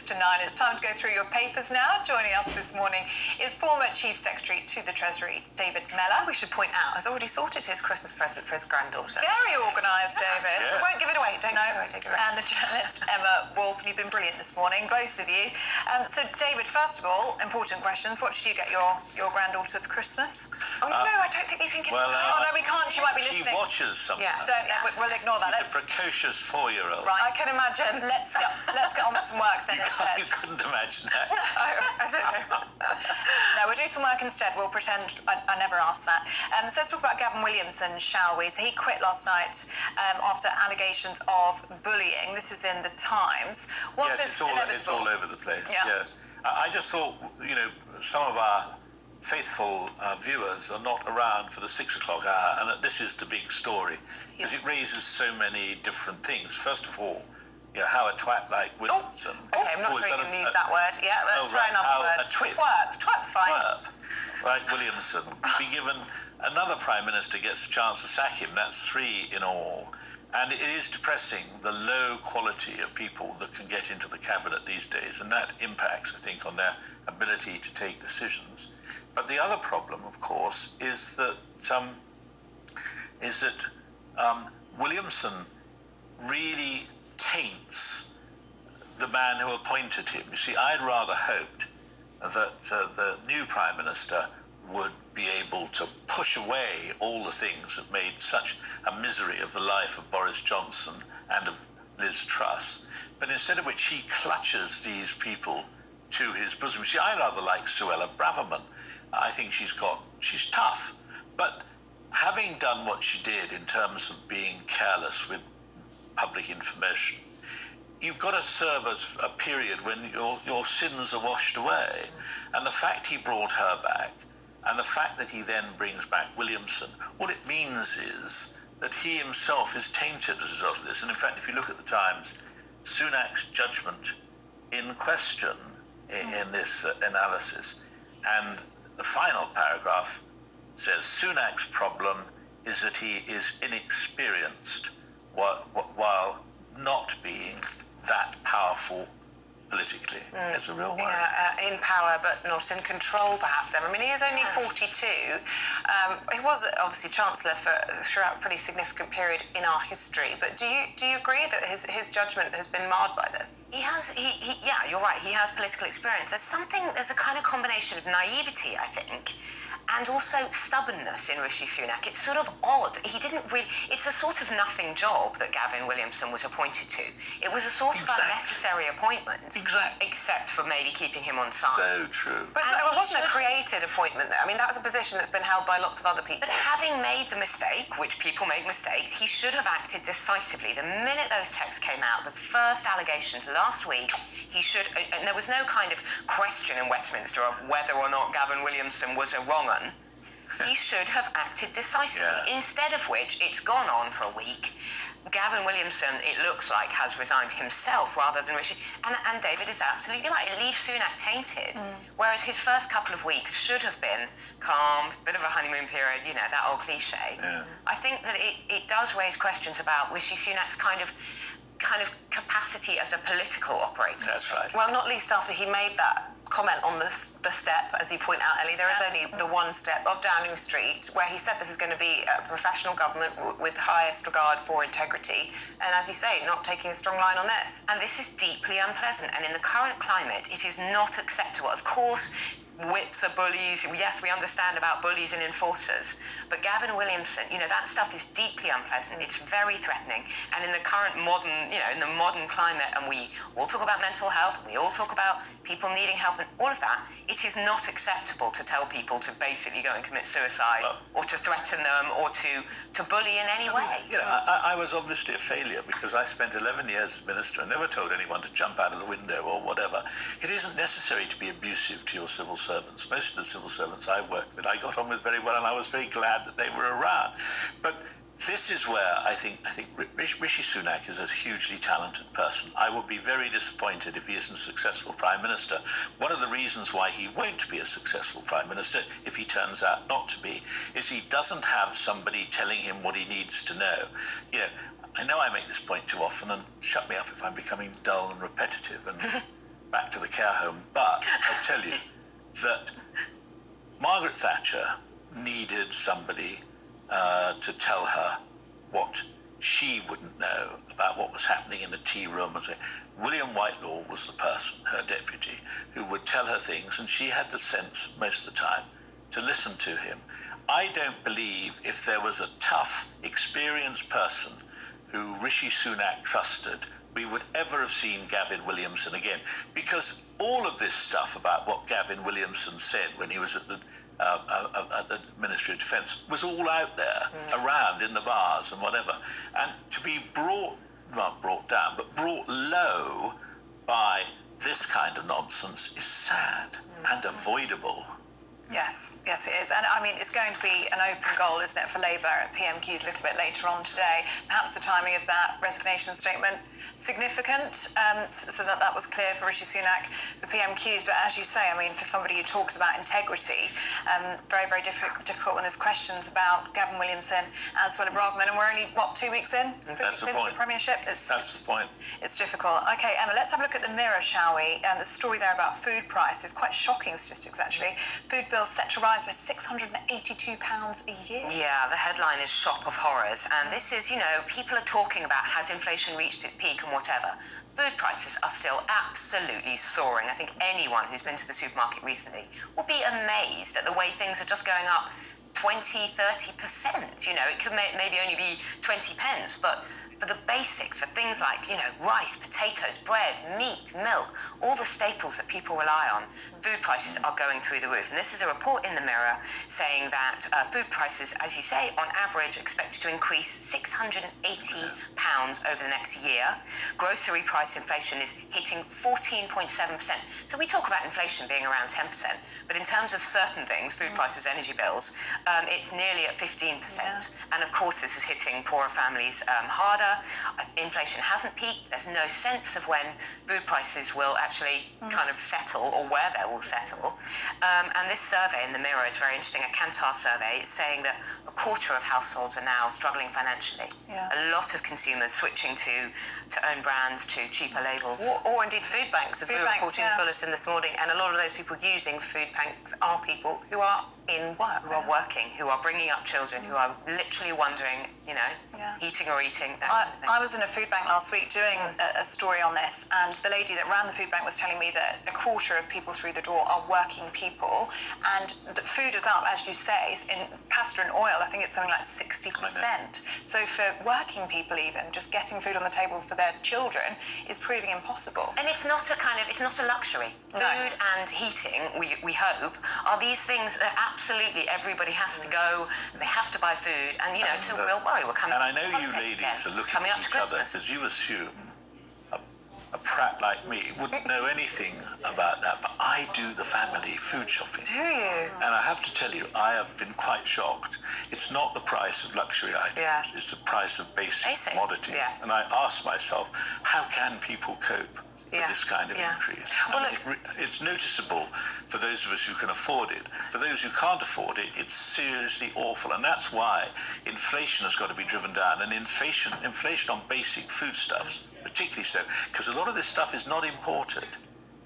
to 9. It's time to go through your papers now. Joining us this morning is former Chief Secretary to the Treasury, David Mellor. We should point out, has already sorted his Christmas present for his granddaughter. Very organised, David. Yeah. Won't give it away, don't give it away, take it away. And the journalist, Emma Wolf. You've been brilliant this morning, both of you. So, David, first of all, important questions. What did you get your granddaughter for Christmas? Oh, no, I don't think you can give Well, oh, no, we can't. She might be she listening. watches something. Yeah. So, we'll ignore that. She's a precocious 4-year-old. Right. I can imagine. Let's get on with some work then instead. You couldn't imagine that. I don't know. No, we'll do some work instead. We'll pretend I never asked that. So let's talk about Gavin Williamson, shall we? So he quit last night after allegations of bullying. This is in the Times. Yes, it's all over the place. Yeah. Yes. I just thought, some of our faithful viewers are not around for the 6 o'clock hour, and that this is the big story, because it raises so many different things. First of all, how a twat like Williamson... Okay, I'm not sure you can use that word. Yeah, let's try another word. A twit. Twat's fine. Twerp, like Williamson, be given... Another Prime Minister gets a chance to sack him. That's 3 in all. And it is depressing, the low quality of people that can get into the cabinet these days, and that impacts, I think, on their ability to take decisions. But the other problem, of course, is that Williamson really taints the man who appointed him. You see, I'd rather hoped that the new Prime Minister would be able to push away all the things that made such a misery of the life of Boris Johnson and of Liz Truss, but instead of which he clutches these people to his bosom. See, I rather like Suella Braverman. I think she's tough, but having done what she did in terms of being careless with public information, you've got to serve as a period when your sins are washed away. And the fact he brought her back, and the fact that he then brings back Williamson, all it means is that he himself is tainted as a result of this. And in fact, if you look at the Times, Sunak's judgment in question in this analysis, and the final paragraph says Sunak's problem is that he is inexperienced while not being that powerful politically. It's a real worry. Yeah, in power, but not in control, perhaps. I mean, he is only 42. He was obviously Chancellor throughout a pretty significant period in our history. But do you agree that his judgment has been marred by this? He has, yeah, you're right, he has political experience. There's a kind of combination of naivety, I think, and also stubbornness in Rishi Sunak. It's sort of odd. It's a sort of nothing job that Gavin Williamson was appointed to. It was a sort of unnecessary appointment. Exactly. Except for maybe keeping him on side. So true. But it wasn't a created appointment, though. I mean, that was a position that's been held by lots of other people. But having made the mistake, which people make mistakes, he should have acted decisively. The minute those texts came out, the first allegations last week, and there was no kind of question in Westminster of whether or not Gavin Williamson was a wrong un. He should have acted decisively, instead of which it's gone on for a week. Gavin Williamson, it looks like, has resigned himself rather than Rishi. And David is absolutely right. It leaves Sunak tainted, whereas his first couple of weeks should have been calm, bit of a honeymoon period, that old cliche. Yeah. I think that it does raise questions about Rishi Sunak's kind of capacity as a political operator. That's right. Well, not least after he made that comment on the step, as you point out, Ellie. There is only the one step of Downing Street where he said this is going to be a professional government with highest regard for integrity, and as you say, not taking a strong line on this. And this is deeply unpleasant, and in the current climate, it is not acceptable. Of course, whips are bullies. Yes, we understand about bullies and enforcers, but Gavin Williamson, that stuff is deeply unpleasant. It's very threatening, and in the current modern, in the modern climate, and we all talk about mental health, we all talk about people needing help, and all of that, it is not acceptable to tell people to basically go and commit suicide, or to threaten them, or to bully in any way. I was obviously a failure because I spent 11 years as minister and never told anyone to jump out of the window or whatever. It isn't necessary to be abusive to your civil servants. Most of the civil servants I worked with, I got on with very well, and I was very glad that they were around. But this is where I think Rishi Sunak is a hugely talented person. I would be very disappointed if he isn't a successful Prime Minister. One of the reasons why he won't be a successful Prime Minister, if he turns out not to be, is he doesn't have somebody telling him what he needs to know. I know I make this point too often, and shut me up if I'm becoming dull and repetitive. And back to the care home. But I tell you that Margaret Thatcher needed somebody to tell her what she wouldn't know about what was happening in the tea room. And so William Whitelaw was the person, her deputy, who would tell her things, and she had the sense most of the time to listen to him. I don't believe if there was a tough, experienced person who Rishi Sunak trusted, we would ever have seen Gavin Williamson again. Because all of this stuff about what Gavin Williamson said when he was at the Ministry of Defence was all out there, around in the bars and whatever. And to be not brought down, but brought low by this kind of nonsense is sad and avoidable. Yes, it is. And I mean, it's going to be an open goal, isn't it, for Labour at PMQs a little bit later on today. Perhaps the timing of that resignation statement significant, so that was clear for Rishi Sunak, the PMQs. But as you say, I mean, for somebody who talks about integrity, very, very difficult when there's questions about Gavin Williamson and Suella Braverman, and we're only, 2 weeks in? That's the point. The Premiership? That's the point. It's difficult. Okay, Emma, let's have a look at the Mirror, shall we? And the story there about food prices, quite shocking statistics, actually. Food bills set to rise by £682 a year. Yeah, the headline is Shop of Horrors, and this is, people are talking about has inflation reached its peak and whatever. Food prices are still absolutely soaring. I think anyone who's been to the supermarket recently will be amazed at the way things are just going up 20, 30%. It could maybe only be 20 pence, but for the basics, for things like, rice, potatoes, bread, meat, milk, all the staples that people rely on, food prices are going through the roof. And this is a report in the Mirror saying that food prices, as you say, on average expected to increase £680 over the next year. Grocery price inflation is hitting 14.7%. So we talk about inflation being around 10%, but in terms of certain things, food prices, energy bills, it's nearly at 15%. Yeah. And of course, this is hitting poorer families harder. Inflation hasn't peaked. There's no sense of when food prices will actually kind of settle or where they will settle. And this survey in the Mirror is very interesting. A Kantar survey is saying that a quarter of households are now struggling financially. Yeah. A lot of consumers switching to own brands, to cheaper labels. Or indeed food banks, as we were reporting in the bulletin this morning. And a lot of those people using food banks are people who are in work. Who are working, who are bringing up children, who are literally wondering, eating or eating. I was in a food bank last week doing a story on this, and the lady that ran the food bank was telling me that a quarter of people through the door are working people, and the food is up, as you say, in pasta and oil, I think it's something like 60%. So for working people even, just getting food on the table for their children is proving impossible. And it's not a luxury. No. Food and heating, we hope, are these things that absolutely everybody has to go, they have to buy food, and it's a real worry. We're coming. And I know you ladies are looking at each other because you assume a prat like me wouldn't know anything about that, but I do the family food shopping. Do you? And I have to tell you, I have been quite shocked. It's not the price of luxury items, it's the price of basic commodity. Yeah. And I ask myself, how can people cope with this kind of increase? Well, It's noticeable for those of us who can afford it. For those who can't afford it, it's seriously awful. And that's why inflation has got to be driven down. And inflation on basic foodstuffs, particularly so, because a lot of this stuff is not imported.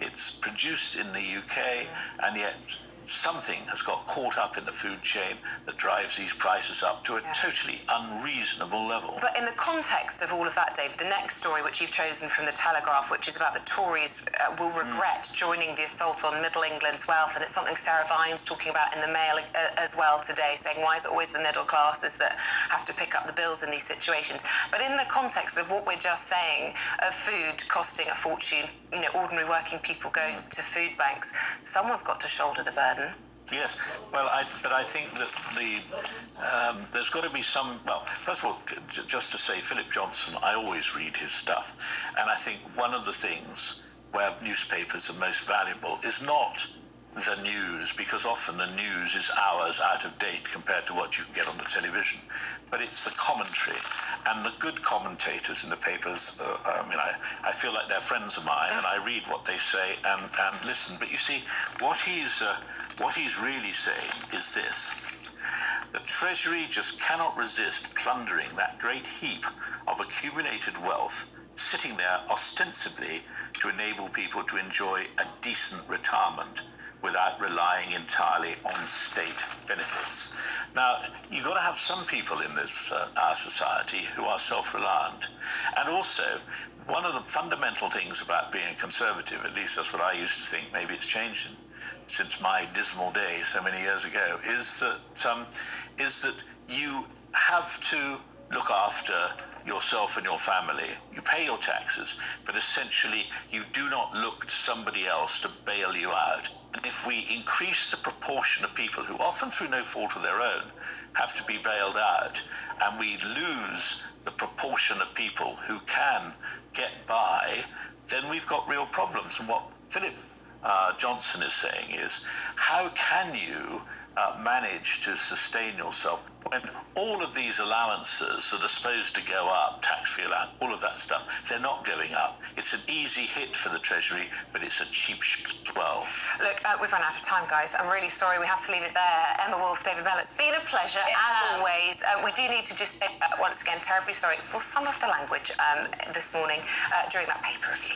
It's produced in the UK, and yet something has got caught up in the food chain that drives these prices up to a totally unreasonable level. But in the context of all of that, David, the next story, which you've chosen from the Telegraph, which is about the Tories will regret joining the assault on Middle England's wealth, and it's something Sarah Vine's talking about in the Mail as well today, saying why is it always the middle classes that have to pick up the bills in these situations? But in the context of what we're just saying, of food costing a fortune, ordinary working people going to food banks, someone's got to shoulder the burden. Yes, well, but I think that there's got to be some. Well, first of all, just to say, Philip Johnson, I always read his stuff, and I think one of the things where newspapers are most valuable is not the news, because often the news is hours out of date compared to what you can get on the television, but it's the commentary. And the good commentators in the papers, I feel like they're friends of mine, and I read what they say and listen. But you see, what he's really saying is this: the Treasury just cannot resist plundering that great heap of accumulated wealth sitting there ostensibly to enable people to enjoy a decent retirement without relying entirely on state benefits. Now, you've got to have some people in this our society who are self-reliant. And also, one of the fundamental things about being a conservative, at least that's what I used to think, maybe it's changed since my dismal day so many years ago, is that you have to look after yourself and your family. You pay your taxes, but essentially you do not look to somebody else to bail you out. And if we increase the proportion of people who, often through no fault of their own, have to be bailed out, and we lose the proportion of people who can get by, then we've got real problems. And what Philip Johnson is saying is, how can you manage to sustain yourself when all of these allowances that are supposed to go up, tax-free allowance, all of that stuff, they're not going up. It's an easy hit for the Treasury, but it's a cheap shot as well. Look, we've run out of time, guys. I'm really sorry. We have to leave it there. Emma Wolf, David Bell, it's been a pleasure, as always. We do need to just say, once again, terribly sorry for some of the language this morning during that paper review.